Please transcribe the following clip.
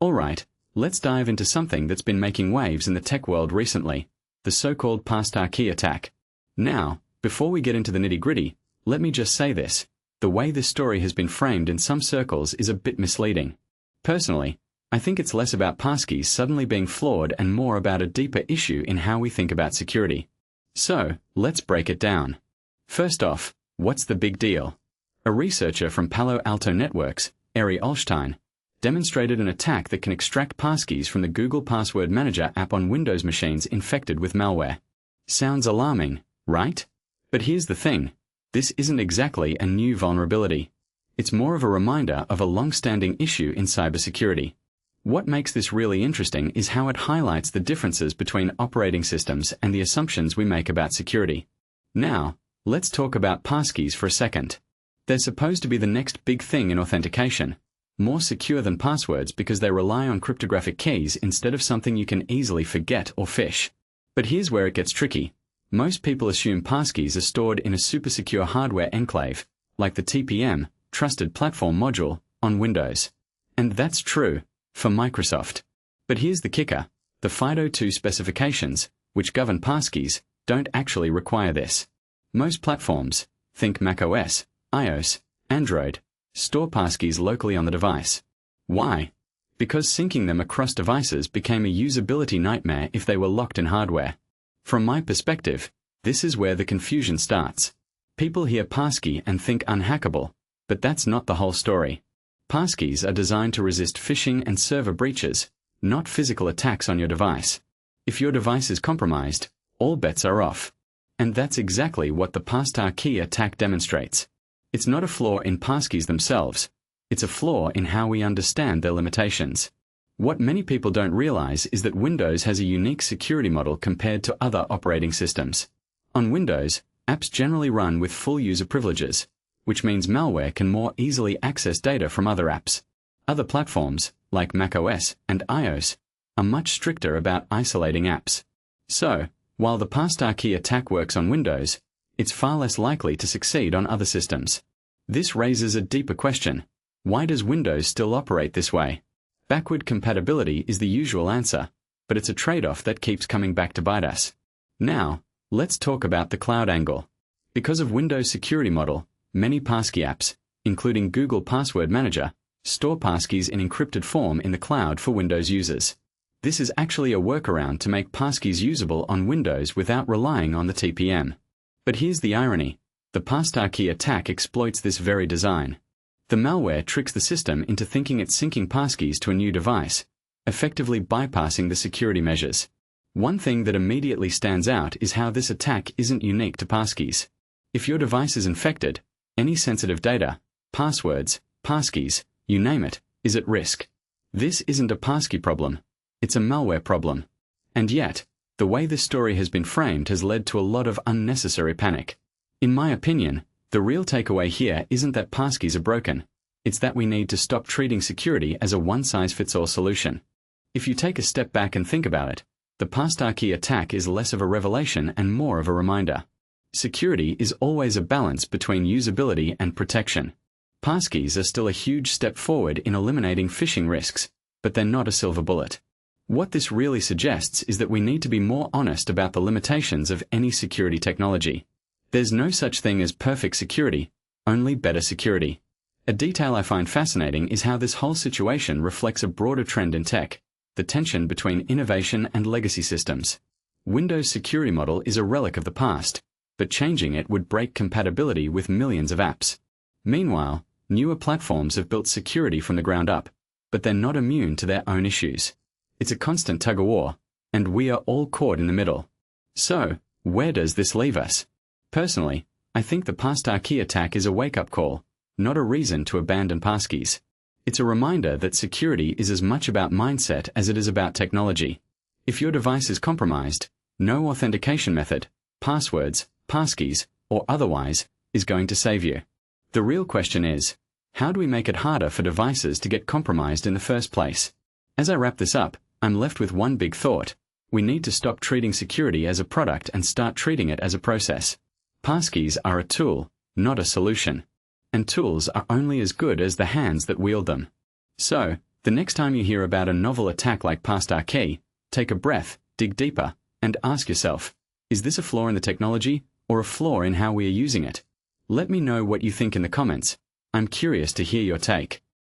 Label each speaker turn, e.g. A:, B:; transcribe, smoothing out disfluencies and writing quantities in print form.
A: Alright, let's dive into something that's been making waves in the tech world recently, the so-called Passkey attack. Now, before we get into the nitty-gritty, let me just say this. The way this story has been framed in some circles is a bit misleading. Personally, I think it's less about passkeys suddenly being flawed and more about a deeper issue in how we think about security. So, let's break it down. First off, what's the big deal? A researcher from Palo Alto Networks, Eri Olstein, demonstrated an attack that can extract passkeys from the Google Password Manager app on Windows machines infected with malware. Sounds alarming, right? But here's the thing. This isn't exactly a new vulnerability. It's more of a reminder of a long-standing issue in cybersecurity. What makes this really interesting is how it highlights the differences between operating systems and the assumptions we make about security. Now, let's talk about passkeys for a second. They're supposed to be the next big thing in authentication. More secure than passwords because they rely on cryptographic keys instead of something you can easily forget or phish. But here's where it gets tricky. Most people assume passkeys are stored in a super secure hardware enclave, like the TPM, Trusted Platform Module, on Windows. And that's true, for Microsoft. But here's the kicker. The FIDO2 specifications, which govern passkeys, don't actually require this. Most platforms, think macOS, iOS, Android, store passkeys locally on the device. Why? Because syncing them across devices became a usability nightmare if they were locked in hardware. From my perspective, this is where the confusion starts. People hear passkey and think unhackable, but that's not the whole story. Passkeys are designed to resist phishing and server breaches, not physical attacks on your device. If your device is compromised, all bets are off. And that's exactly what the Passkey attack demonstrates. It's not a flaw in passkeys themselves. It's a flaw in how we understand their limitations. What many people don't realize is that Windows has a unique security model compared to other operating systems. On Windows, apps generally run with full user privileges, which means malware can more easily access data from other apps. Other platforms, like macOS and iOS, are much stricter about isolating apps. So, while the Passkey attack works on Windows, it's far less likely to succeed on other systems. This raises a deeper question. Why does Windows still operate this way? Backward compatibility is the usual answer, but it's a trade-off that keeps coming back to bite us. Now, let's talk about the cloud angle. Because of Windows' security model, many passkey apps, including Google Password Manager, store passkeys in encrypted form in the cloud for Windows users. This is actually a workaround to make passkeys usable on Windows without relying on the TPM. But here's the irony. The Passkey attack exploits this very design. The malware tricks the system into thinking it's syncing passkeys to a new device, effectively bypassing the security measures. One thing that immediately stands out is how this attack isn't unique to passkeys. If your device is infected, any sensitive data, passwords, passkeys, you name it, is at risk. This isn't a passkey problem. It's a malware problem. And yet, the way this story has been framed has led to a lot of unnecessary panic. In my opinion, the real takeaway here isn't that passkeys are broken. It's that we need to stop treating security as a one-size-fits-all solution. If you take a step back and think about it, the Passkey attack is less of a revelation and more of a reminder. Security is always a balance between usability and protection. Passkeys are still a huge step forward in eliminating phishing risks, but they're not a silver bullet. What this really suggests is that we need to be more honest about the limitations of any security technology. There's no such thing as perfect security, only better security. A detail I find fascinating is how this whole situation reflects a broader trend in tech, the tension between innovation and legacy systems. Windows' security model is a relic of the past, but changing it would break compatibility with millions of apps. Meanwhile, newer platforms have built security from the ground up, but they're not immune to their own issues. It's a constant tug-of-war, and we are all caught in the middle. So, where does this leave us? Personally, I think the Passkey attack is a wake-up call, not a reason to abandon passkeys. It's a reminder that security is as much about mindset as it is about technology. If your device is compromised, no authentication method, passwords, passkeys, or otherwise, is going to save you. The real question is, how do we make it harder for devices to get compromised in the first place? As I wrap this up, I'm left with one big thought. We need to stop treating security as a product and start treating it as a process. Passkeys are a tool, not a solution. And tools are only as good as the hands that wield them. So, The next time you hear about a novel attack like Passkey, take a breath, dig deeper, and ask yourself, is this a flaw in the technology or a flaw in how we are using it? Let me know what you think in the comments. I'm curious to hear your take.